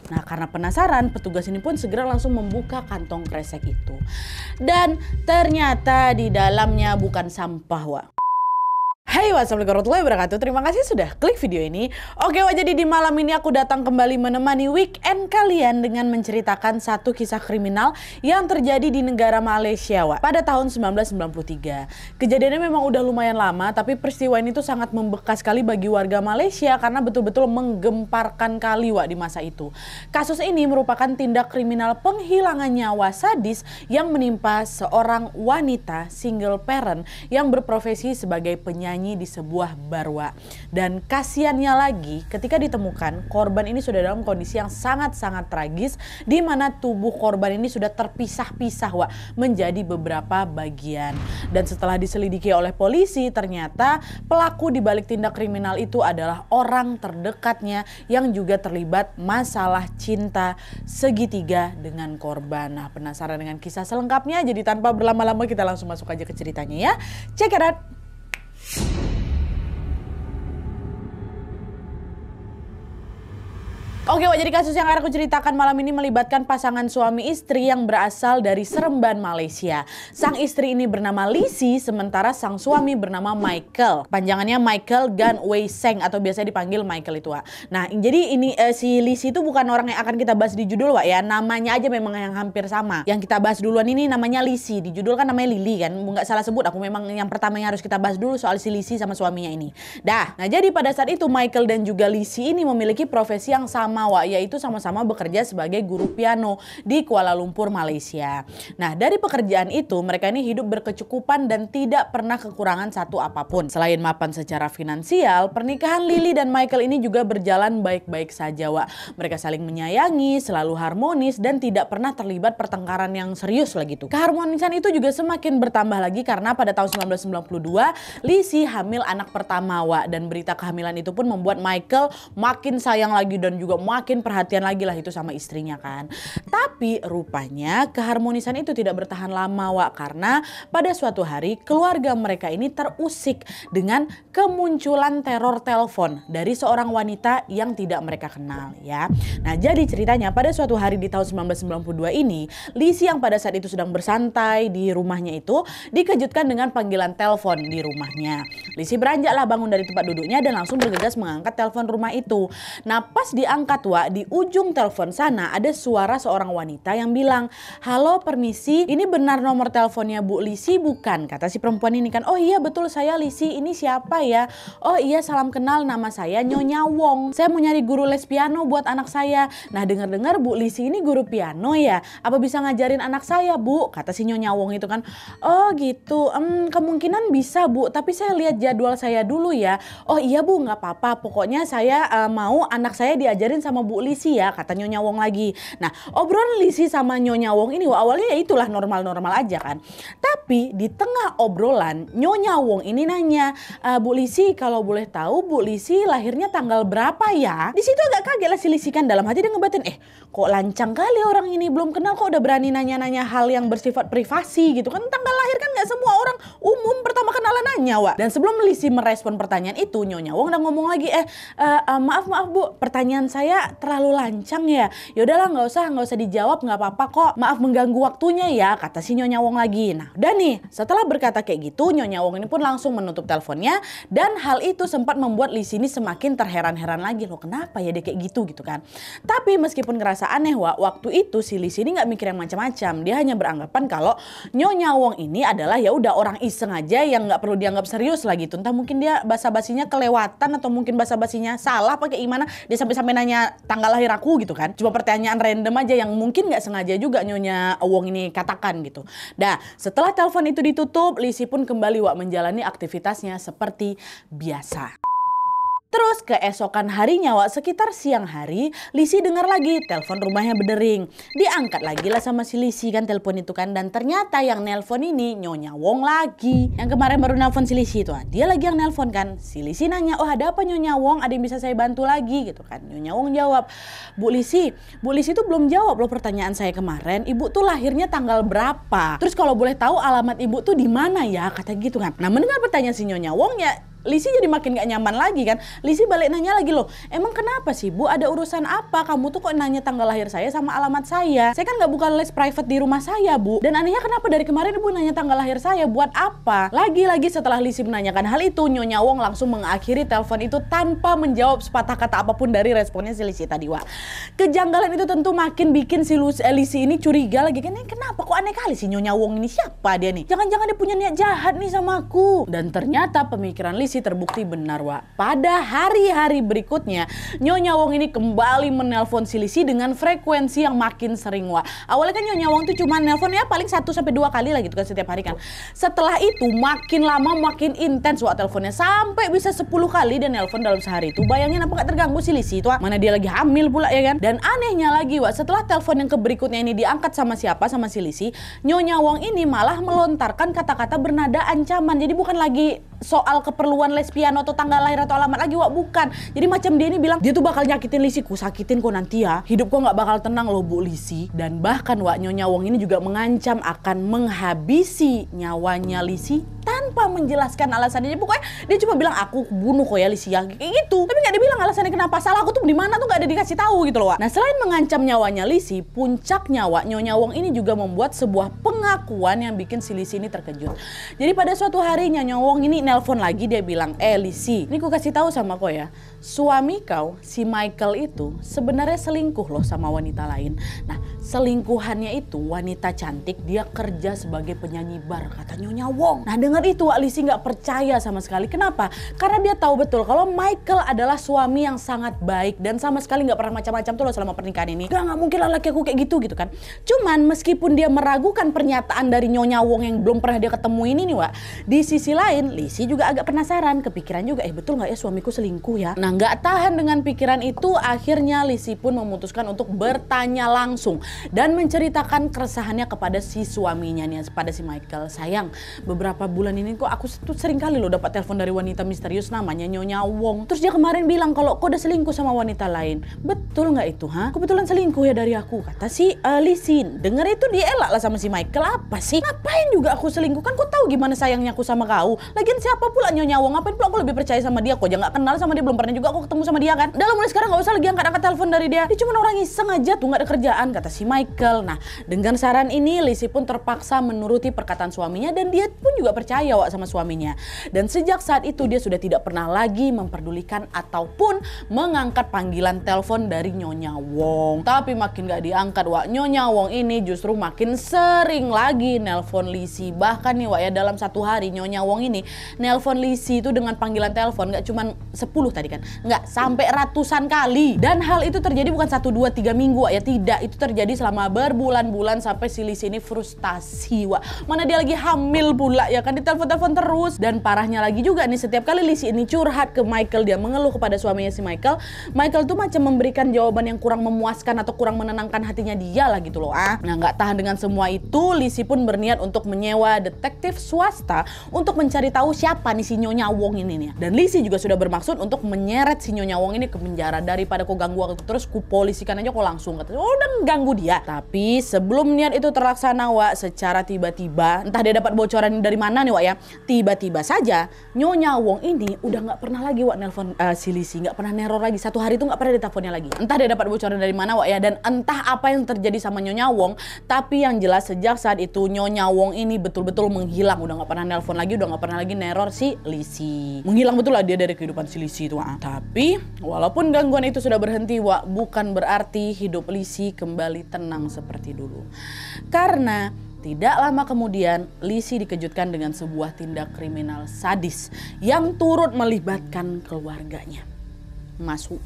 Nah, karena penasaran, petugas ini pun segera langsung membuka kantong kresek itu. Dan ternyata di dalamnya bukan sampah, Wak. Hai, wassalamualaikum warahmatullahi wabarakatuh. Terima kasih sudah klik video ini. Oke, Wak, jadi di malam ini aku datang kembali menemani weekend kalian dengan menceritakan satu kisah kriminal yang terjadi di negara Malaysia, Wak, pada tahun 1993. Kejadiannya memang udah lumayan lama, tapi peristiwa ini tuh sangat membekas sekali bagi warga Malaysia karena betul-betul menggemparkan kali, Wak, di masa itu. Kasus ini merupakan tindak kriminal penghilangan nyawa sadis yang menimpa seorang wanita single parent yang berprofesi sebagai penyanyi di sebuah bar, Wak. Dan kasiannya lagi ketika ditemukan korban ini sudah dalam kondisi yang sangat-sangat tragis, di mana tubuh korban ini sudah terpisah-pisah, Wak, menjadi beberapa bagian. Dan setelah diselidiki oleh polisi, ternyata pelaku di balik tindak kriminal itu adalah orang terdekatnya yang juga terlibat masalah cinta segitiga dengan korban. Nah, penasaran dengan kisah selengkapnya? Jadi tanpa berlama-lama kita langsung masuk aja ke ceritanya ya. Check it out. Oke, Wak, jadi kasus yang akan aku ceritakan malam ini melibatkan pasangan suami istri yang berasal dari Seremban, Malaysia. Sang istri ini bernama Lisi, sementara sang suami bernama Michael. Panjangannya Michael Gan Wei Seng atau biasa dipanggil Michael itu, Wak. Nah, jadi ini si Lisi itu bukan orang yang akan kita bahas di judul, Wak, ya. Namanya aja memang yang hampir sama. Yang kita bahas duluan ini namanya Lisi. Di judul kan namanya Lily kan. Nggak salah sebut, aku memang yang pertama yang harus kita bahas dulu soal si Lisi sama suaminya ini. Nah jadi pada saat itu Michael dan juga Lisi ini memiliki profesi yang sama, Wak, yaitu sama-sama bekerja sebagai guru piano di Kuala Lumpur, Malaysia. Nah, dari pekerjaan itu mereka ini hidup berkecukupan dan tidak pernah kekurangan satu apapun. Selain mapan secara finansial, pernikahan Lily dan Michael ini juga berjalan baik-baik saja, Wak. Mereka saling menyayangi, selalu harmonis dan tidak pernah terlibat pertengkaran yang serius lah gitu. Keharmonisan itu juga semakin bertambah lagi karena pada tahun 1992 Lisi hamil anak pertama, Wak, dan berita kehamilan itu pun membuat Michael makin sayang lagi dan juga makin perhatian lagi lah itu sama istrinya kan. Tapi rupanya keharmonisan itu tidak bertahan lama, Wak, karena pada suatu hari keluarga mereka ini terusik dengan kemunculan teror telepon dari seorang wanita yang tidak mereka kenal ya. Nah, jadi ceritanya pada suatu hari di tahun 1992 ini, Lisi yang pada saat itu sedang bersantai di rumahnya itu dikejutkan dengan panggilan telepon di rumahnya. Lisi beranjaklah bangun dari tempat duduknya dan langsung bergegas mengangkat telepon rumah itu. Nah, pas diangkat, Wak, di ujung telepon sana ada suara seorang wanita yang bilang, "Halo, permisi, ini benar nomor teleponnya Bu Lisi bukan?" Kata si perempuan ini kan. "Oh iya betul, saya Lisi, ini siapa ya?" "Oh iya, salam kenal, nama saya Nyonya Wong. Saya mau nyari guru les piano buat anak saya." "Nah, dengar-dengar Bu Lisi ini guru piano ya, apa bisa ngajarin anak saya, Bu?" Kata si Nyonya Wong itu kan. "Oh gitu, kemungkinan bisa, Bu, tapi saya lihat jadwal saya dulu ya." "Oh iya, Bu, nggak apa-apa, pokoknya saya mau anak saya diajarin sama Bu Lisi ya," kata Nyonya Wong lagi. Nah, obrolan Lisi sama Nyonya Wong ini awalnya ya itulah normal-normal aja kan. Tapi di tengah obrolan Nyonya Wong ini nanya, "Bu Lisi, kalau boleh tahu Bu Lisi lahirnya tanggal berapa ya?" Di situ agak kaget lah si Lisi kan, dalam hati dia ngebatin, kok lancang kali orang ini, belum kenal kok udah berani nanya-nanya hal yang bersifat privasi gitu kan. Tanggal lahir kan gak semua orang umum pertama kenalan nanya, Wak. Dan sebelum Lisi merespon pertanyaan itu, Nyonya Wong udah ngomong lagi, maaf Bu, pertanyaan saya terlalu lancang ya. Yaudahlah, nggak usah dijawab, nggak apa-apa kok. Maaf mengganggu waktunya ya," kata si Nyonya Wong lagi. Nah, udah nih, setelah berkata kayak gitu, Nyonya Wong ini pun langsung menutup teleponnya dan hal itu sempat membuat Lisi ini semakin terheran-heran lagi, loh kenapa ya dia kayak gitu kan. Tapi meskipun ngerasa aneh, Wak, waktu itu si Lisi ini nggak mikir yang macam-macam. Dia hanya beranggapan kalau Nyonya Wong ini adalah ya udah orang iseng aja yang nggak perlu dianggap serius lah gitu. Entah mungkin dia basa-basinya kelewatan atau mungkin basa-basinya salah pakai gimana dia sampai nanya tanggal lahir aku gitu kan. Cuma pertanyaan random aja yang mungkin nggak sengaja juga Nyonya Wong ini katakan gitu. Nah, setelah telepon itu ditutup, Lisi pun kembali, Wak, menjalani aktivitasnya seperti biasa. Terus keesokan harinya, Wak, sekitar siang hari, Lisi dengar lagi telepon rumahnya berdering. Diangkat lagi lah sama si Lisi kan telepon itu kan, dan ternyata yang nelpon ini Nyonya Wong lagi. Yang kemarin baru nelpon si Lisi itu, dia lagi yang nelpon kan. Si Lisi nanya, "Oh ada apa Nyonya Wong? Ada yang bisa saya bantu lagi?" gitu kan. Nyonya Wong jawab, Bu Lisi tuh belum jawab loh pertanyaan saya kemarin. Ibu tuh lahirnya tanggal berapa? Terus kalau boleh tahu alamat ibu tuh di mana ya?" Kata gitu kan. Nah, mendengar pertanyaan si Nyonya Wong ya Lisi jadi makin gak nyaman lagi kan. Lisi balik nanya lagi, loh emang kenapa sih Bu, ada urusan apa? Kamu tuh kok nanya tanggal lahir saya sama alamat saya? Saya kan gak buka les private di rumah saya Bu. Dan anehnya kenapa dari kemarin Ibu nanya tanggal lahir saya, buat apa? Lagi-lagi setelah Lisi menanyakan hal itu, Nyonya Wong langsung mengakhiri telepon itu tanpa menjawab sepatah kata apapun dari responnya si Lisi tadi Wak. Kejanggalan itu tentu makin bikin si Lisi ini curiga lagi kan. Kenapa kok aneh kali sih Nyonya Wong ini, siapa dia nih? Jangan-jangan dia punya niat jahat nih sama aku. Dan ternyata pemikiran Lisi terbukti benar Wak. Pada hari-hari berikutnya Nyonya Wong ini kembali menelpon si Lisi dengan frekuensi yang makin sering Wak. Awalnya kan Nyonya Wong tuh cuma nelpon ya paling 1-2 kali lah gitu kan setiap hari kan. Setelah itu makin lama makin intens Wak teleponnya, sampai bisa 10 kali dia nelpon dalam sehari itu. Bayangin apa gak terganggu si Lisi itu Wak. Mana dia lagi hamil pula ya kan. Dan anehnya lagi Wak, setelah telepon yang berikutnya ini diangkat sama siapa? Sama si Lisi. Nyonya Wong ini malah melontarkan kata-kata bernada ancaman. Jadi bukan lagi soal keperluan lesbian atau tanggal lahir atau alamat lagi Wak, bukan. Jadi macam dia ini bilang dia tuh bakal nyakitin Lisi, ku sakitin kok nanti ya, hidup kok nggak bakal tenang loh Bu Lisi. Dan bahkan Wak, Nyonya Wong ini juga mengancam akan menghabisi nyawanya Lisi tanpa menjelaskan alasannya. Pokoknya dia cuma bilang aku bunuh kok ya Lisi ya, kayak gitu. Tapi nggak dia bilang alasannya kenapa, salah aku tuh di mana tuh nggak ada dikasih tahu gitu loh Wak. Nah selain mengancam nyawanya Lisi, puncaknya Wak, Nyonya Wong ini juga membuat sebuah pengakuan yang bikin si Lisi ini terkejut. Jadi pada suatu hari Nyonya Wong ini nelpon lagi, dia bilang, Lisi, ini ku kasih tahu sama kau ya, suami kau si Michael itu sebenarnya selingkuh loh sama wanita lain. Nah selingkuhannya itu wanita cantik, dia kerja sebagai penyanyi bar, kata Nyonya Wong. Nah dengar itu Wak, Lisi nggak percaya sama sekali. Kenapa? Karena dia tahu betul kalau Michael adalah suami yang sangat baik dan sama sekali nggak pernah macam-macam tuh loh selama pernikahan ini. Gak mungkin lah laki aku kayak gitu kan. Cuman meskipun dia meragukan pernyataan dari Nyonya Wong yang belum pernah dia ketemu ini nih Wak, di sisi lain Lisi juga agak penasaran, kepikiran juga betul nggak ya suamiku selingkuh ya. Nah nggak tahan dengan pikiran itu, akhirnya Lisi pun memutuskan untuk bertanya langsung dan menceritakan keresahannya kepada si suaminya nih, pada si Michael. Sayang, beberapa bulan ini kok aku tuh sering kali loh dapat telepon dari wanita misterius namanya Nyonya Wong. Terus dia kemarin bilang kalau kok udah selingkuh sama wanita lain. Betul nggak itu ha? Kebetulan selingkuh ya dari aku, kata si Lisi. Dengar itu dia elak lah sama si Michael. Apa sih? Ngapain juga aku selingkuh? Kan kau tahu gimana sayangnya aku sama kau. Lagian siapa pula Nyonya Wong? Ngapain pula aku lebih percaya sama dia? Kok aja nggak kenal sama dia, belum pernah juga aku ketemu sama dia kan. Dalam mulai sekarang nggak usah lagi angkat-angkat telepon dari dia. Dia cuma orang iseng aja tuh, nggak ada kerjaan, kata si Michael. Nah dengan saran ini Lisi pun terpaksa menuruti perkataan suaminya dan dia pun juga percaya Wak sama suaminya. Dan sejak saat itu dia sudah tidak pernah lagi memperdulikan ataupun mengangkat panggilan telepon dari Nyonya Wong. Tapi makin gak diangkat Wak, Nyonya Wong ini justru makin sering lagi nelpon Lisi. Bahkan nih Wak ya, dalam satu hari Nyonya Wong ini nelpon Lisi itu dengan panggilan telepon gak cuma 10 tadi kan, nggak, sampai ratusan kali. Dan hal itu terjadi bukan 1, 2, 3 minggu Wak ya, tidak, itu terjadi selama berbulan-bulan sampai si Lisi ini frustasi Wak. Mana dia lagi hamil pula ya kan, ditelepon-telepon terus. Dan parahnya lagi juga nih, setiap kali Lisi ini curhat ke Michael, dia mengeluh kepada suaminya si Michael, Michael tuh macam memberikan jawaban yang kurang memuaskan atau kurang menenangkan hatinya dia lah gitu loh. Nah nggak tahan dengan semua itu, Lisi pun berniat untuk menyewa detektif swasta untuk mencari tahu siapa nih si Nyonya Wong ini nih. Dan Lisi juga sudah bermaksud untuk menyeret si Nyonya Wong ini ke penjara. Daripada kau ganggu aku terus, ku polisikan aja kau langsung, kata. Oh udah ganggu dia. Tapi sebelum niat itu terlaksana Wak, secara tiba-tiba, entah dia dapat bocoran dari mana nih Wak ya, tiba-tiba saja Nyonya Wong ini udah nggak pernah lagi Wak nelpon si Lisi, nggak pernah neror lagi. Satu hari itu nggak pernah diteleponnya lagi. Entah dia dapat bocoran dari mana Wak ya, dan entah apa yang terjadi sama Nyonya Wong. Tapi yang jelas sejak saat itu Nyonya Wong ini betul-betul menghilang, udah nggak pernah nelpon lagi, udah nggak pernah lagi neror si Lisi. Menghilang betul lah dia dari kehidupan si Lisi itu Wak. Tapi walaupun gangguan itu sudah berhenti Wak, bukan berarti hidup Lisi kembali tenang seperti dulu. Karena tidak lama kemudian Lisi dikejutkan dengan sebuah tindak kriminal sadis yang turut melibatkan keluarganya. Masuk.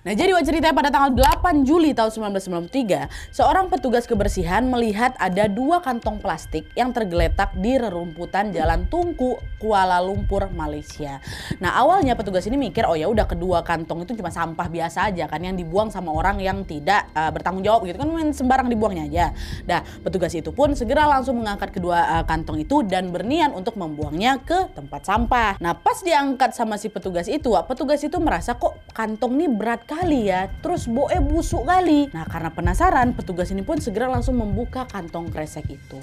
Nah jadi Wak, ceritanya pada tanggal 8 Juli tahun 1993, seorang petugas kebersihan melihat ada 2 kantong plastik yang tergeletak di rerumputan Jalan Tungku, Kuala Lumpur, Malaysia. Nah awalnya petugas ini mikir, oh ya udah, kedua kantong itu cuma sampah biasa aja kan, yang dibuang sama orang yang tidak bertanggung jawab gitu kan, sembarang dibuangnya aja. Nah petugas itu pun segera langsung mengangkat kedua kantong itu dan berniat untuk membuangnya ke tempat sampah. Nah pas diangkat sama si petugas itu Wak, petugas itu merasa kok kantong ini berat kali ya, terus boe busuk kali. Nah karena penasaran, petugas ini pun segera langsung membuka kantong kresek itu.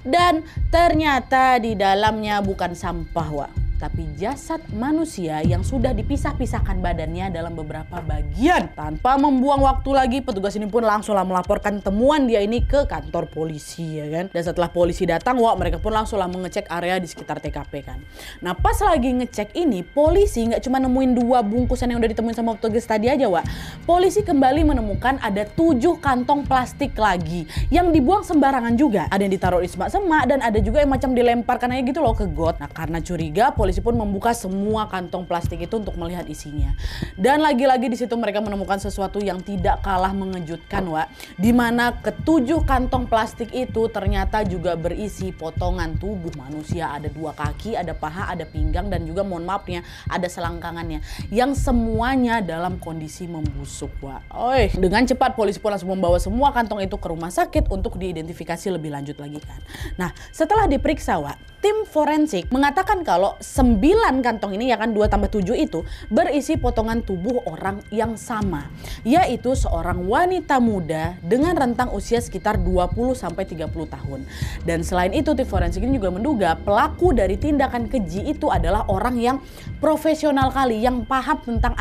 Dan ternyata di dalamnya bukan sampah, Wak, tapi jasad manusia yang sudah dipisah-pisahkan badannya dalam beberapa bagian. Tanpa membuang waktu lagi, petugas ini pun langsunglah melaporkan temuan dia ini ke kantor polisi, ya kan. Dan setelah polisi datang, wah, mereka pun langsunglah mengecek area di sekitar TKP kan. Nah pas lagi ngecek ini, polisi nggak cuma nemuin 2 bungkusan yang udah ditemuin sama petugas tadi aja, Wak. Polisi kembali menemukan ada 7 kantong plastik lagi yang dibuang sembarangan juga. Ada yang ditaruh di semak-semak dan ada juga yang macam dilemparkan aja gitu loh ke got. Nah karena curiga, polisi pun membuka semua kantong plastik itu untuk melihat isinya. Dan lagi-lagi di situ mereka menemukan sesuatu yang tidak kalah mengejutkan, Wak. Di mana ke-7 kantong plastik itu ternyata juga berisi potongan tubuh manusia. Ada 2 kaki, ada paha, ada pinggang, dan juga mohon maafnya ada selangkangannya. Yang semuanya dalam kondisi membusuk, Wak. Oi, dengan cepat polisi pun langsung membawa semua kantong itu ke rumah sakit untuk diidentifikasi lebih lanjut lagi kan. Nah setelah diperiksa, Wak, tim forensik mengatakan kalau 9 kantong ini, ya kan, 2 tambah 7 itu berisi potongan tubuh orang yang sama, yaitu seorang wanita muda dengan rentang usia sekitar 20-30 tahun. Dan selain itu tim forensik ini juga menduga pelaku dari tindakan keji itu adalah orang yang profesional kali, yang paham tentang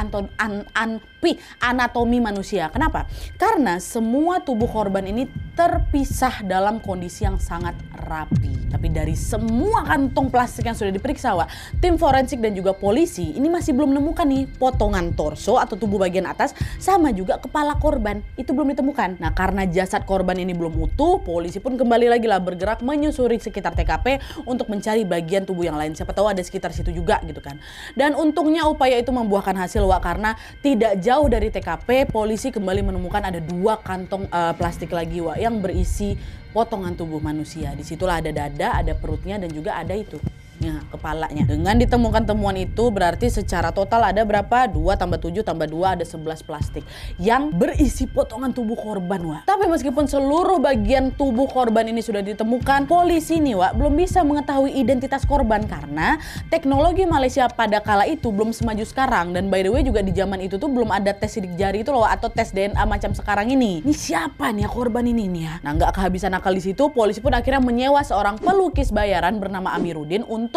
anatomi manusia. Kenapa? Karena semua tubuh korban ini terpisah dalam kondisi yang sangat rapi. Tapi dari semua kantong plastik yang sudah diperiksa, Wak, tim forensik dan juga polisi ini masih belum menemukan nih potongan torso atau tubuh bagian atas sama juga kepala korban. Itu belum ditemukan. Nah karena jasad korban ini belum utuh, polisi pun kembali lagi lah bergerak menyusuri sekitar TKP untuk mencari bagian tubuh yang lain. Siapa tahu ada sekitar situ juga gitu kan. Dan untungnya upaya itu membuahkan hasil, Wak, karena tidak jauh dari TKP polisi kembali menemukan ada 2 kantong plastik lagi, Wak, yang berisi potongan tubuh manusia. Disitulah ada dada, ada perutnya, dan juga ada itu ya, kepalanya. Dengan ditemukan temuan itu berarti secara total ada berapa? 2 tambah 7 tambah 2 ada 11 plastik yang berisi potongan tubuh korban, Wak. Tapi meskipun seluruh bagian tubuh korban ini sudah ditemukan, polisi nih, Wak, belum bisa mengetahui identitas korban karena teknologi Malaysia pada kala itu belum semaju sekarang. Dan by the way juga di zaman itu tuh belum ada tes sidik jari itu loh, atau tes DNA macam sekarang ini. Ini siapa nih ya korban ini nih ya? Nah nggak kehabisan akal di situ, polisi pun akhirnya menyewa seorang pelukis bayaran bernama Amiruddin untuk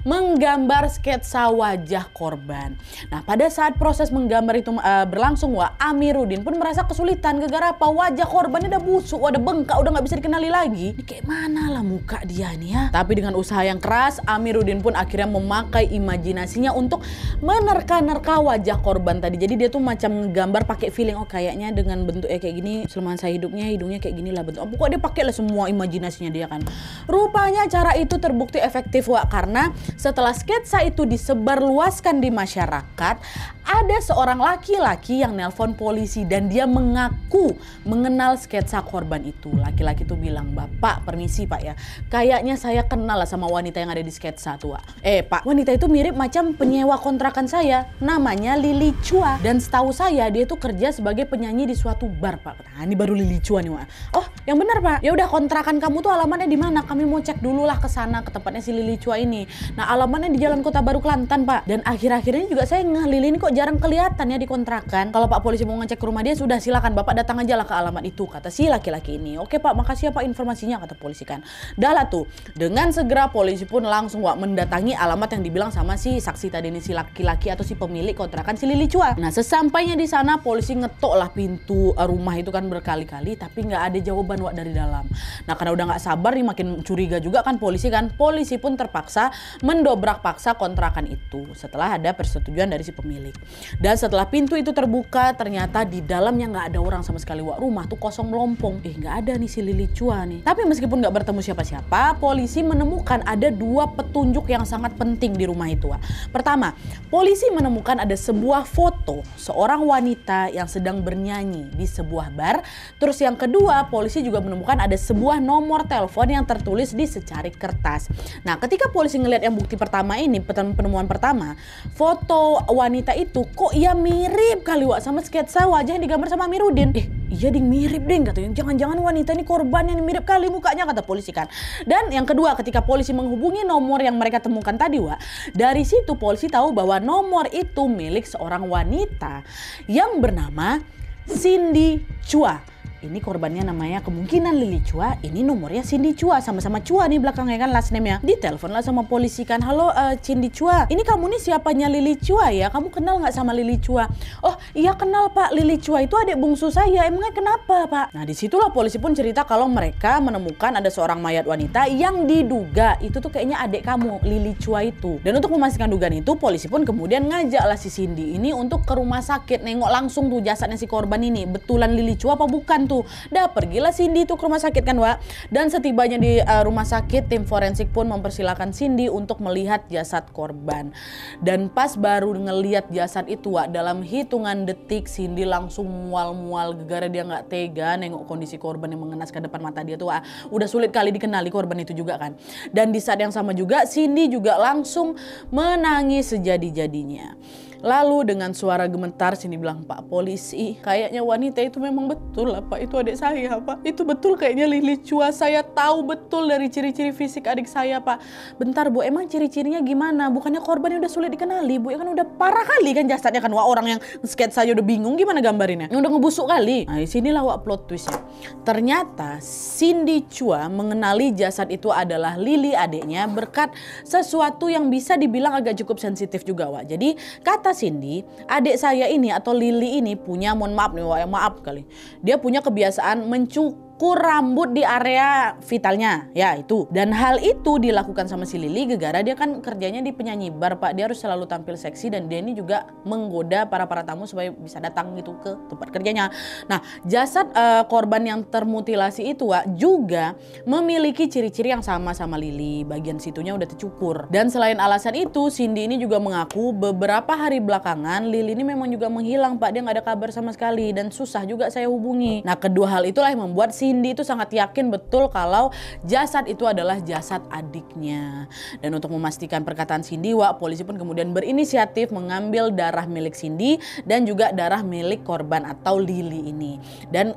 menggambar sketsa wajah korban. Nah pada saat proses menggambar itu berlangsung, Wak, Amiruddin pun merasa kesulitan gara-gara apa? Wajah korbannya udah busuk, udah bengkak, udah nggak bisa dikenali lagi. Ini kayak mana lah muka dia nih ya? Tapi dengan usaha yang keras, Amiruddin pun akhirnya memakai imajinasinya untuk menerka-nerka wajah korban tadi. Jadi dia tuh macam gambar pakai feeling, oh kayaknya dengan bentuknya kayak gini, selama saya hidungnya kayak gini lah bentuk. Pokoknya dia pakai lah semua imajinasinya dia kan. Rupanya cara itu terbukti efektif, Wak, karena setelah sketsa itu disebarluaskan di masyarakat, ada seorang laki-laki yang nelpon polisi dan dia mengaku mengenal sketsa korban itu. Laki-laki itu bilang, "Bapak, permisi Pak ya, kayaknya saya kenal lah sama wanita yang ada di sketsa tuh, Wak. Pak, wanita itu mirip macam penyewa kontrakan saya, namanya Lili Chua. Dan setahu saya dia itu kerja sebagai penyanyi di suatu bar, Pak." Nah ini baru Lili Chua nih, Wak. "Oh yang benar Pak, ya udah kontrakan kamu tuh alamatnya di mana? Kami mau cek dulu lah ke sana, ke tempatnya si Lili Chua ini. Nah alamatnya di Jalan Kota Baru Kelantan, Pak. Dan akhir-akhir ini juga saya ngeh Lili ini kok jarang kelihatan ya di kontrakan. Kalau Pak polisi mau ngecek ke rumah dia, sudah silakan Bapak datang aja lah ke alamat itu," kata si laki-laki ini. "Oke Pak, makasih ya Pak informasinya," kata polisi kan. Dah lah tuh, dengan segera polisi pun langsung, Wak, mendatangi alamat yang dibilang sama si saksi tadi ini, si laki-laki atau si pemilik kontrakan si Lili Chua. Nah sesampainya di sana polisi ngetok lah pintu rumah itu kan berkali-kali, tapi nggak ada jawaban, Wak, dari dalam. Nah karena udah nggak sabar nih, makin curiga juga kan polisi kan. Polisi pun terpaksa mendobrak paksa kontrakan itu setelah ada persetujuan dari si pemilik. Dan setelah pintu itu terbuka, ternyata di dalamnya nggak ada orang sama sekali, Wak. Rumah tuh kosong melompong. Nggak ada nih si Lili Chua nih. Tapi meskipun nggak bertemu siapa-siapa, polisi menemukan ada 2 petunjuk yang sangat penting di rumah itu, Wak. Pertama, polisi menemukan ada sebuah foto seorang wanita yang sedang bernyanyi di sebuah bar. Terus yang kedua, polisi juga menemukan ada sebuah nomor telepon yang tertulis di secarik kertas. Nah ketika polisi ngelihat yang bukti pertama ini, penemuan pertama, foto wanita itu kok ya mirip kali, Wak, sama sketsa wajah yang digambar sama Amiruddin. Iya ding, mirip ding katanya. Jangan-jangan wanita ini korban yang mirip kali mukanya, kata polisi kan. Dan yang kedua, ketika polisi menghubungi nomor yang mereka temukan tadi, Wak, dari situ polisi tahu bahwa nomor itu milik seorang wanita yang bernama Cindy Chua. Ini korbannya namanya kemungkinan Lily Chua, ini nomornya Cindy Chua, sama-sama Chua nih belakangnya kan last name-nya. Ditelepon lah sama polisi kan, halo Cindy Chua, ini kamu nih siapanya Lily Chua ya? Kamu kenal nggak sama Lily Chua? Oh iya kenal Pak, Lily Chua itu adik bungsu saya, emangnya kenapa Pak? Nah disitulah polisi pun cerita kalau mereka menemukan ada seorang mayat wanita yang diduga itu tuh kayaknya adik kamu, Lily Chua itu. Dan untuk memastikan dugaan itu, polisi pun kemudian ngajaklah si Cindy ini untuk ke rumah sakit, nengok langsung tuh jasadnya si korban ini, betulan Lily Chua apa bukan tuh. Dah pergilah Cindy tuh ke rumah sakit kan Wak. Dan setibanya di rumah sakit, tim forensik pun mempersilahkan Cindy untuk melihat jasad korban. Dan pas baru ngelihat jasad itu Wak, dalam hitungan detik Cindy langsung mual-mual gegara, dia nggak tega nengok kondisi korban yang mengenaskan depan mata dia tuh Wak. Udah sulit kali dikenali korban itu juga kan. Dan di saat yang sama juga Cindy juga langsung menangis sejadi-jadinya. Lalu dengan suara gemetar Cindy bilang, Pak polisi, kayaknya wanita itu memang betul lah Pak, itu adik saya Pak. Itu betul kayaknya Lily Chua, saya tahu betul dari ciri-ciri fisik adik saya Pak. Bentar Bu, emang ciri-cirinya gimana? Bukannya korbannya udah sulit dikenali Bu, ya kan udah parah kali kan jasadnya kan. Wah orang yang sketsa saja udah bingung gimana gambarinnya, yang udah ngebusuk kali. Nah disinilah Wak plot twistnya. Ternyata Cindy Chua mengenali jasad itu adalah Lily adiknya berkat sesuatu yang bisa dibilang agak cukup sensitif juga Wak. Jadi kata Cindy, adik saya ini atau Lily ini punya, mohon maaf nih Wak, maaf kali, dia punya kebiasaan mencukur rambut di area vitalnya, ya itu. Dan hal itu dilakukan sama si Lily gegara dia kan kerjanya di penyanyi bar Pak, dia harus selalu tampil seksi dan dia ini juga menggoda para tamu supaya bisa datang gitu ke tempat kerjanya. Nah jasad korban yang termutilasi itu Wak juga memiliki ciri-ciri yang sama sama Lily, bagian situnya udah tercukur. Dan selain alasan itu, Cindy ini juga mengaku beberapa hari belakangan Lily ini memang juga menghilang Pak, dia nggak ada kabar sama sekali dan susah juga saya hubungi. Nah kedua hal itulah yang membuat Cindy itu sangat yakin betul kalau jasad itu adalah jasad adiknya. Dan untuk memastikan perkataan Cindy Wak, polisi pun kemudian berinisiatif mengambil darah milik Cindy dan juga darah milik korban atau Lily ini. Dan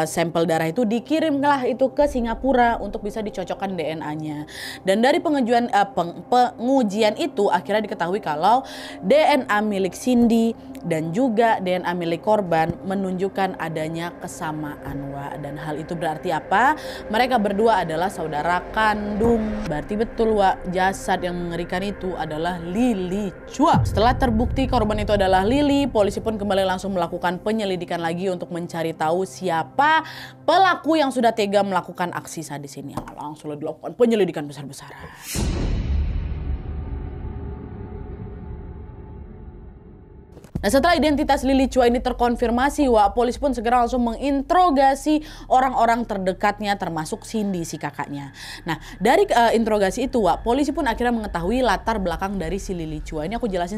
sampel darah itu dikirimlah itu ke Singapura untuk bisa dicocokkan DNA-nya. Dan dari pengujian itu akhirnya diketahui kalau DNA milik Cindy dan juga DNA milik korban menunjukkan adanya kesamaan Wak. Dan hal itu berarti apa? Mereka berdua adalah saudara kandung. Berarti betul Wak, jasad yang mengerikan itu adalah Lily Chua. Setelah terbukti korban itu adalah Lily, polisi pun kembali langsung melakukan penyelidikan lagi untuk mencari tahu siapa pelaku yang sudah tega melakukan aksi sadis ini. Langsung dilakukan penyelidikan besar-besaran. Nah setelah identitas Lily Chua ini terkonfirmasi Wak, polisi pun segera langsung menginterogasi orang-orang terdekatnya termasuk Cindy si kakaknya. Nah dari interogasi itu Wak, polisi pun akhirnya mengetahui latar belakang dari si Lily Chua. Ini aku jelasin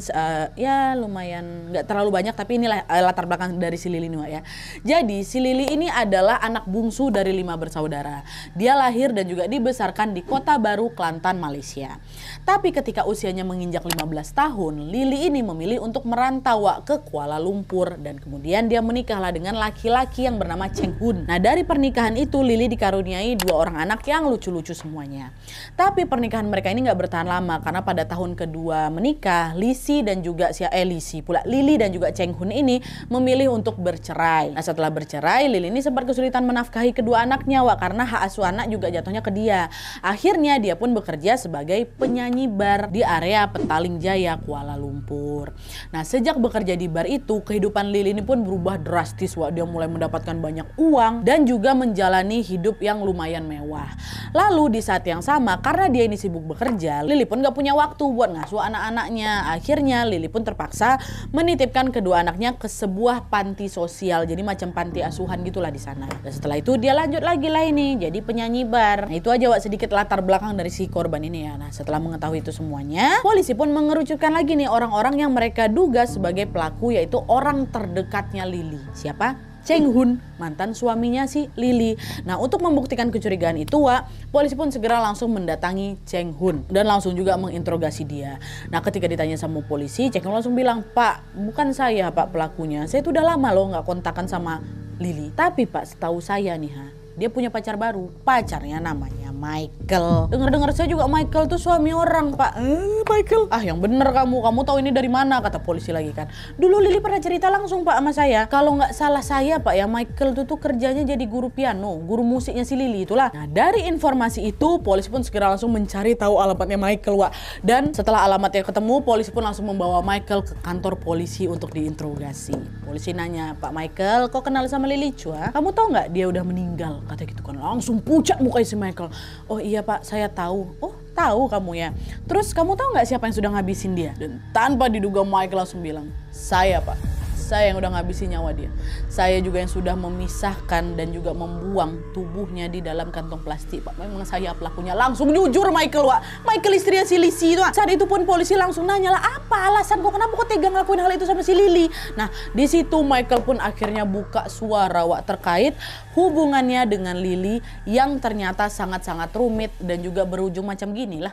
ya lumayan nggak terlalu banyak, tapi inilah latar belakang dari si Lily ini Wak ya. Jadi si Lily ini adalah anak bungsu dari 5 bersaudara. Dia lahir dan juga dibesarkan di Kota Baru, Kelantan, Malaysia. Tapi ketika usianya menginjak 15 tahun, Lily ini memilih untuk merantau Wak ke Kuala Lumpur dan kemudian dia menikahlah dengan laki-laki yang bernama Cheng Hun. Nah dari pernikahan itu Lily dikaruniai 2 orang anak yang lucu-lucu semuanya. Tapi pernikahan mereka ini nggak bertahan lama karena pada tahun kedua menikah Lily dan juga Cheng Hun ini memilih untuk bercerai. Nah setelah bercerai Lily ini sempat kesulitan menafkahi kedua anaknya Wak, karena hak asuh anak juga jatuhnya ke dia. Akhirnya dia pun bekerja sebagai penyanyi bar di area Petaling Jaya, Kuala Lumpur. Nah sejak bekerja di bar itu, kehidupan Lily ini pun berubah drastis Wak. Dia mulai mendapatkan banyak uang dan juga menjalani hidup yang lumayan mewah. Lalu di saat yang sama, karena dia ini sibuk bekerja, Lily pun gak punya waktu buat ngasuh anak-anaknya. Akhirnya Lily pun terpaksa menitipkan kedua anaknya ke sebuah panti sosial, jadi macam panti asuhan gitulah di sana. Dan setelah itu dia lanjut lagi lah ini jadi penyanyi bar. Nah itu aja Wak sedikit latar belakang dari si korban ini ya. Nah setelah mengetahui itu semuanya, polisi pun mengerucutkan lagi nih orang-orang yang mereka duga sebagai pelaku, yaitu orang terdekatnya Lily. Siapa? Cheng Hun, mantan suaminya si Lily. Nah untuk membuktikan kecurigaan itu Wak, polisi pun segera langsung mendatangi Cheng Hun dan langsung juga menginterogasi dia. Nah ketika ditanya sama polisi, Cheng Hun langsung bilang, Pak bukan saya Pak pelakunya, saya itu udah lama loh nggak kontakan sama Lily. Tapi Pak, setahu saya nih dia punya pacar baru. Pacarnya namanya Michael. Dengar-dengar saya juga Michael tuh suami orang, Pak. Michael. Ah, yang bener kamu tahu ini dari mana? Kata polisi lagi kan. Dulu Lily pernah cerita langsung Pak sama saya. Kalau nggak salah saya Pak ya, Michael tuh kerjanya jadi guru piano, guru musiknya si Lily itulah. Nah, dari informasi itu polisi pun segera langsung mencari tahu alamatnya Michael, Wak. Dan setelah alamatnya ketemu, polisi pun langsung membawa Michael ke kantor polisi untuk diinterogasi. Polisi nanya, "Pak Michael, kok kenal sama Lily Chua? Kamu tahu nggak dia udah meninggal?" Kata gitu kan. Langsung pucat mukanya si Michael. "Oh iya Pak, saya tahu." "Oh, tahu kamu ya? Terus kamu tahu nggak siapa yang sudah ngabisin dia?" Dan tanpa diduga Michael langsung bilang, "Saya Pak. Saya yang udah ngabisin nyawa dia. Saya juga yang sudah memisahkan dan juga membuang tubuhnya di dalam kantong plastik, Pak. Memang saya pelakunya." Langsung jujur Michael, Wak. Michael istrinya si Lizzy itu. Saat itu pun polisi langsung nanya lah, "Apa alasan kok, kenapa kok tega ngelakuin hal itu sama si Lily?" Nah, di situ Michael pun akhirnya buka suara, Wak, terkait hubungannya dengan Lily yang ternyata sangat-sangat rumit dan juga berujung macam gini lah.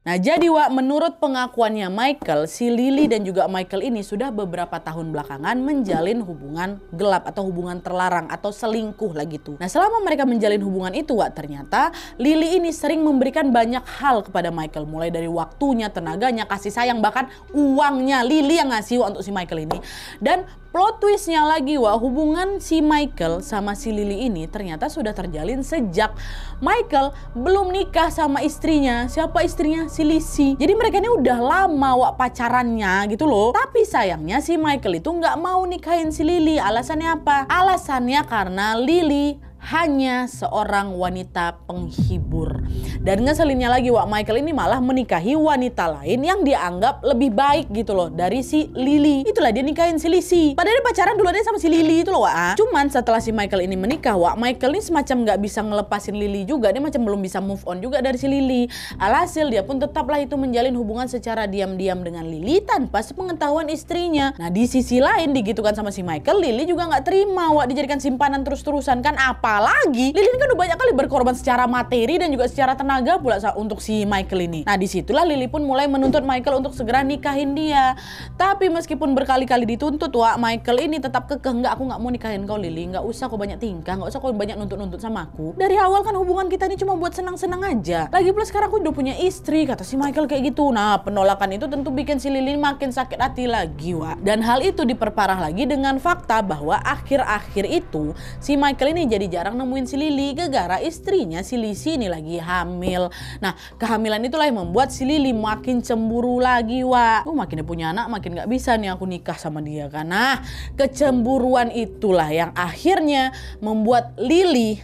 Nah, jadi Wak, menurut pengakuannya Michael, si Lily dan juga Michael ini sudah beberapa tahun belakangan menjalin hubungan gelap atau hubungan terlarang atau selingkuh lah gitu. Nah, selama mereka menjalin hubungan itu Wak, ternyata Lily ini sering memberikan banyak hal kepada Michael. Mulai dari waktunya, tenaganya, kasih sayang, bahkan uangnya Lily yang ngasih Wak, untuk si Michael ini. Dan plot twistnya lagi Wak, hubungan si Michael sama si Lily ini ternyata sudah terjalin sejak Michael belum nikah sama istrinya. Siapa istrinya? Si Lizzy. Jadi mereka ini udah lama Wak pacarannya gitu loh. Tapi sayangnya si Michael itu nggak mau nikahin si Lily. Alasannya apa? Alasannya karena Lily hanya seorang wanita penghibur. Dan ngeselinnya lagi Wak, Michael ini malah menikahi wanita lain yang dianggap lebih baik gitu loh dari si Lily. Itulah dia nikahin si Lizzy. Padahal dia pacaran duluan sama si Lily itu loh Wak. Cuman setelah si Michael ini menikah Wak, Michael ini semacam nggak bisa ngelepasin Lily juga. Dia macam belum bisa move on juga dari si Lily. Alhasil dia pun tetaplah itu menjalin hubungan secara diam-diam dengan Lily tanpa sepengetahuan istrinya. Nah, di sisi lain digitukan sama si Michael, Lily juga nggak terima Wak dijadikan simpanan terus-terusan. Kan apalagi Lily kan udah banyak kali berkorban secara materi dan juga secara tenaga pula untuk si Michael ini. Nah, disitulah Lily pun mulai menuntut Michael untuk segera nikahin dia. Tapi meskipun berkali-kali dituntut Wak, Michael ini tetap kekeh, "Enggak, aku nggak mau nikahin kau Lily. Nggak usah kau banyak tingkah, nggak usah kau banyak nuntut-nuntut sama aku. Dari awal kan hubungan kita ini cuma buat senang-senang aja. Lagi pula sekarang aku udah punya istri," kata si Michael kayak gitu. Nah, penolakan itu tentu bikin si Lily makin sakit hati lagi Wak. Dan hal itu diperparah lagi dengan fakta bahwa akhir-akhir itu si Michael ini jadi jarang nemuin si Lily gara-gara istrinya si Lizzy ini lagi hamil. Nah, kehamilan itulah yang membuat si Lily makin cemburu lagi Wak. Makin dia punya anak makin gak bisa nih aku nikah sama dia kan. Nah, kecemburuan itulah yang akhirnya membuat Lily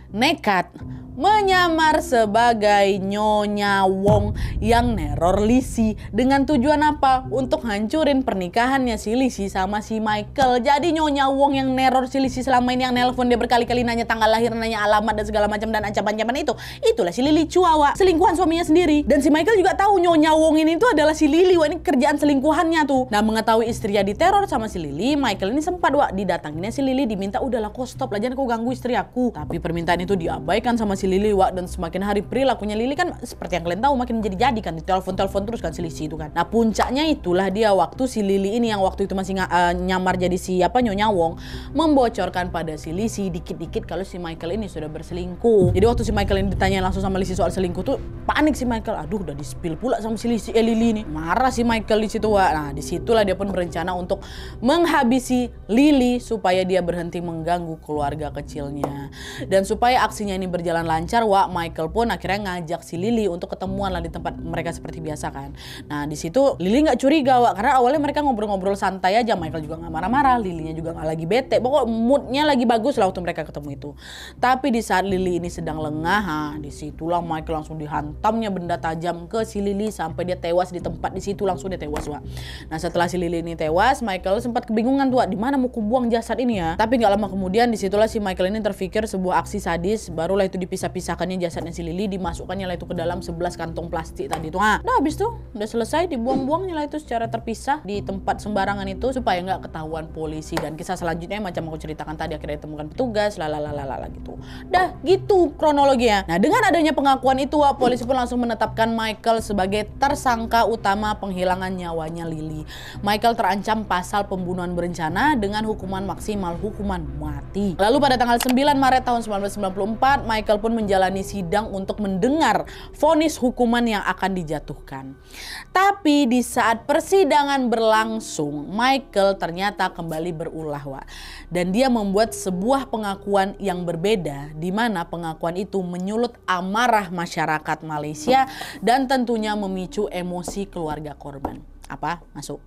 nekat menyamar sebagai Nyonya Wong yang neror Lizzy. Dengan tujuan apa? Untuk hancurin pernikahannya si Lizzy sama si Michael. Jadi Nyonya Wong yang neror si Lizzy selama ini, yang nelpon dia berkali-kali nanya tanggal lahir, nanya alamat dan segala macam dan ancaman-ancaman itu, itulah si Lily Chua Wak, selingkuhan suaminya sendiri. Dan si Michael juga tahu Nyonya Wong ini tuh adalah si Lily Wak, ini kerjaan selingkuhannya tuh. Nah, mengetahui istrinya diteror sama si Lily, Michael ini sempat Wak didatanginnya si Lily, diminta, "Udahlah kau stop lah, jangan kau ganggu istri aku." Tapi permintaan itu diabaikan sama si Lily Wak, dan semakin hari perilakunya Lily kan seperti yang kalian tahu makin menjadi-jadi kan, ditelepon-telepon terus kan si Lizzy itu kan. Nah, puncaknya itulah dia waktu si Lily ini yang waktu itu masih nyamar jadi si Nyonya Wong membocorkan pada si Lizzy dikit-dikit kalau si Michael ini sudah berselingkuh. Jadi waktu si Michael ini ditanya langsung sama Lizzy soal selingkuh tuh panik si Michael. Aduh, udah di-spill pula sama si Lily ini. Marah si Michael di situ Wak. Nah, disitulah dia pun berencana untuk menghabisi Lily supaya dia berhenti mengganggu keluarga kecilnya. Dan supaya aksinya ini berjalan lancar Wak, Michael pun akhirnya ngajak si Lily untuk ketemuan lah di tempat mereka seperti biasa kan. Nah, di situ Lily nggak curiga Wak, karena awalnya mereka ngobrol-ngobrol santai aja. Michael juga nggak marah-marah, Lilynya juga nggak lagi bete. Pokok moodnya lagi bagus lah waktu mereka ketemu itu. Tapi di saat Lily ini sedang lengah, disitulah Michael langsung dihantamnya benda tajam ke si Lily sampai dia tewas di tempat. Di situ langsung dia tewas Wak. Nah, setelah si Lily ini tewas, Michael sempat kebingungan tuh Wak, di mana mau kubuang jasad ini ya. Tapi nggak lama kemudian disitulah si Michael ini terpikir sebuah aksi sadis, barulah itu dipisah dipisah-pisahkannya jasadnya si Lily, dimasukkannya lah itu ke dalam 11 kantong plastik tadi tuh. Nah, habis tuh udah selesai, dibuang-buangnya lah itu secara terpisah di tempat sembarangan itu supaya nggak ketahuan polisi. Dan kisah selanjutnya macam aku ceritakan tadi, akhirnya ditemukan petugas, lalalala gitu. Dah gitu kronologinya. Nah, dengan adanya pengakuan itu, polisi pun langsung menetapkan Michael sebagai tersangka utama penghilangan nyawanya Lily. Michael terancam pasal pembunuhan berencana dengan hukuman maksimal hukuman mati. Lalu pada tanggal 9 Maret tahun 1994, Michael pun menjalani sidang untuk mendengar vonis hukuman yang akan dijatuhkan. Tapi di saat persidangan berlangsung, Michael ternyata kembali berulah, Wak. Dan dia membuat sebuah pengakuan yang berbeda, di mana pengakuan itu menyulut amarah masyarakat Malaysia dan tentunya memicu emosi keluarga korban. Apa? Masuk.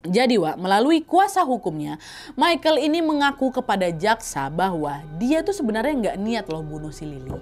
Jadi Wak, melalui kuasa hukumnya, Michael ini mengaku kepada jaksa bahwa dia tuh sebenarnya nggak niat loh bunuh si Lily.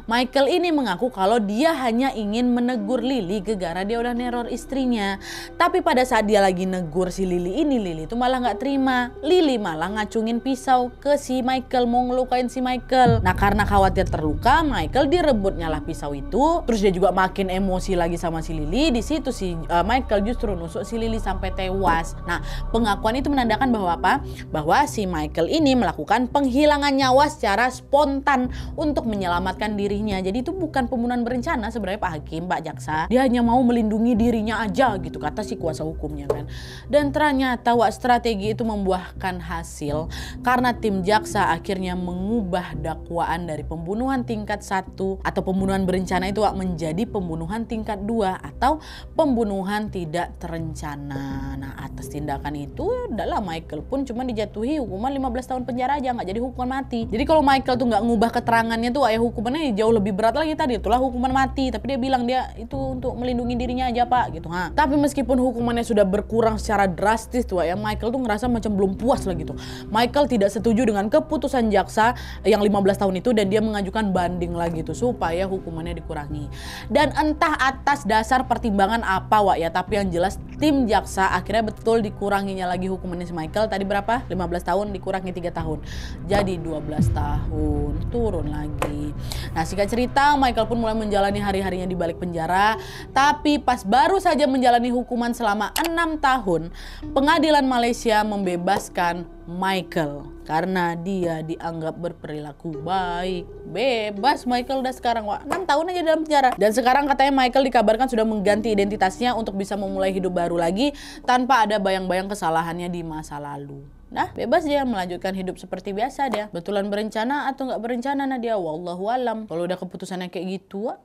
Michael ini mengaku kalau dia hanya ingin menegur Lily gara-gara dia udah neror istrinya. Tapi pada saat dia lagi negur si Lily ini, Lily tuh malah nggak terima. Lily malah ngacungin pisau ke si Michael, mau ngelukain si Michael. Nah, karena khawatir terluka, Michael direbutnya lah pisau itu. Terus dia juga makin emosi lagi sama si Lily. Di situ si Michael justru nusuk si Lily sampai tewas. Nah, pengakuan itu menandakan bahwa apa? Bahwa si Michael ini melakukan penghilangan nyawa secara spontan untuk menyelamatkan dirinya. Jadi itu bukan pembunuhan berencana sebenarnya Pak Hakim, Pak Jaksa. Dia hanya mau melindungi dirinya aja gitu, kata si kuasa hukumnya kan. Dan ternyata Wak, strategi itu membuahkan hasil karena tim jaksa akhirnya mengubah dakwaan dari pembunuhan tingkat 1 atau pembunuhan berencana itu Wak, menjadi pembunuhan tingkat 2 atau pembunuhan tidak terencana. Nah, atas tindakan itu adalah Michael pun cuma dijatuhi hukuman 15 tahun penjara aja, nggak jadi hukuman mati. Jadi kalau Michael tuh nggak ngubah keterangannya tuh hukumannya jauh lebih berat lagi tadi, itulah hukuman mati. Tapi dia bilang dia itu untuk melindungi dirinya aja Pak gitu. Tapi meskipun hukumannya sudah berkurang secara drastis tuh Michael tuh ngerasa macam belum puas lah gitu. Michael tidak setuju dengan keputusan jaksa yang 15 tahun itu dan dia mengajukan banding lagi tuh supaya hukumannya dikurangi. Dan entah atas dasar pertimbangan apa Wak ya, tapi yang jelas tim jaksa akhirnya betul dikuranginya lagi hukumannya si Michael. Tadi berapa? 15 tahun dikurangi 3 tahun. Jadi 12 tahun. Turun lagi. Nah, singkat cerita Michael pun mulai menjalani hari-harinya di balik penjara. Tapi pas baru saja menjalani hukuman selama 6 tahun, pengadilan Malaysia membebaskan Michael karena dia dianggap berperilaku baik. Bebas Michael udah sekarang Wak. 6 tahun aja dalam penjara. Dan sekarang katanya Michael dikabarkan sudah mengganti identitasnya untuk bisa memulai hidup baru lagi tanpa ada bayang-bayang kesalahannya di masa lalu. Nah, bebas dia melanjutkan hidup seperti biasa dia. Betulan berencana atau nggak berencana nah dia, wallahu alam. Kalau udah keputusannya kayak gitu Wak.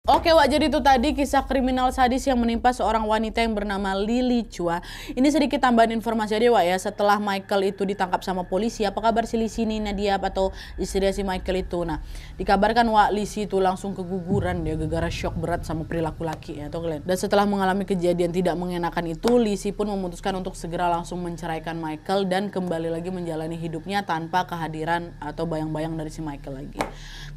Oke Wak, jadi itu tadi kisah kriminal sadis yang menimpa seorang wanita yang bernama Lily Chua. Ini sedikit tambahan informasi aja Wak ya, setelah Michael itu ditangkap sama polisi, apa kabar si Lisi ini Nadia atau istri si Michael itu. Nah, dikabarkan Wak, Lisi itu langsung keguguran dia gara-gara shock berat sama perilaku laki ya, atau kalian. Dan setelah mengalami kejadian tidak mengenakan itu, Lisi pun memutuskan untuk segera langsung menceraikan Michael dan kembali lagi menjalani hidupnya tanpa kehadiran atau bayang-bayang dari si Michael lagi.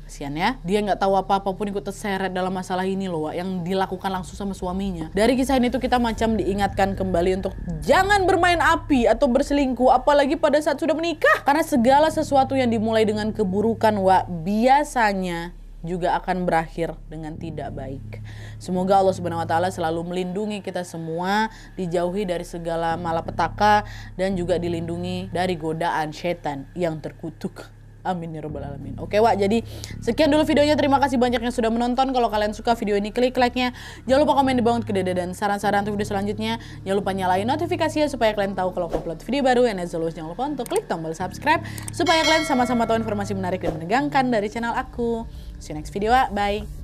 Kasian ya, dia nggak tahu apa-apa pun ikut terseret dalam masalah ini loh Wak, yang dilakukan langsung sama suaminya. Dari kisah ini tuh kita macam diingatkan kembali untuk jangan bermain api atau berselingkuh apalagi pada saat sudah menikah. Karena segala sesuatu yang dimulai dengan keburukan Wak, biasanya juga akan berakhir dengan tidak baik. Semoga Allah Subhanahu wa taala selalu melindungi kita semua, dijauhi dari segala malapetaka dan juga dilindungi dari godaan setan yang terkutuk. Amin ya rabbal alamin. Oke Wak, jadi sekian dulu videonya. Terima kasih banyak yang sudah menonton. Kalau kalian suka video ini, klik like-nya. Jangan lupa komen di bawah untuk ide dan saran-saran untuk video selanjutnya. Jangan lupa nyalain notifikasinya supaya kalian tahu kalau aku upload video baru. And as always, jangan lupa untuk klik tombol subscribe supaya kalian sama-sama tahu informasi menarik dan menegangkan dari channel aku. See you next video Wak, bye.